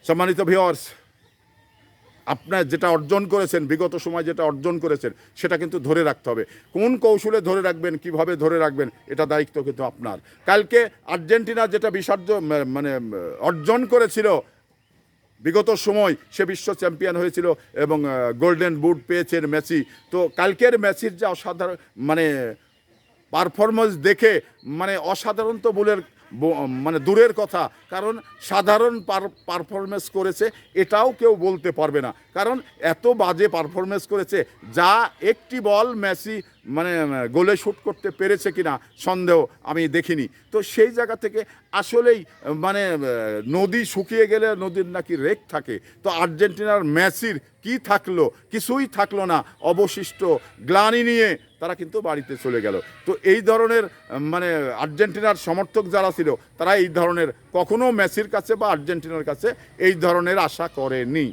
সম্মানিত ভিউয়ার্স, আপনার যেটা অর্জন করেছেন, বিগত সময় যেটা অর্জন করেছেন, সেটা কিন্তু ধরে রাখতে হবে। কোন কৌশলে ধরে রাখবেন, কিভাবে ধরে রাখবেন, এটা দায়িত্ব কিন্তু আপনার। কালকে আর্জেন্টিনা যেটা মানে অর্জন করেছিল, বিগত সময় সে বিশ্ব চ্যাম্পিয়ন হয়েছিল এবং গোল্ডেন বুট পেয়েছেন মেসি। তো কালকের মেসির যে অসাধারণ মানে পারফরমেন্স দেখে মানে অসাধারণ তো মানে দূরের কথা, কারণ সাধারণ পারফরমেন্স করেছে এটাও কেউ বলতে পারবে না, কারণ এত বাজে পারফরমেন্স করেছে। যা একটি বল মেসি মানে গোলে শ্যুট করতে পেরেছে কিনা সন্দেহ, আমি দেখিনি। তো সেই জায়গা থেকে আসলেই মানে নদী শুকিয়ে গেলে নদীর নাকি রেক থাকে, তো আর্জেন্টিনার মেসির কি থাকলো? কিছুই থাকলো না। অবশিষ্ট গ্লানি নিয়ে তারা কিন্তু বাড়িতে চলে গেল। তো এই ধরনের মানে আর্জেন্টিনার সমর্থক যারা ছিল, তারা এই ধরনের কখনো মেসির কাছে বা আর্জেন্টিনার কাছে এই ধরনের আশা করেনি।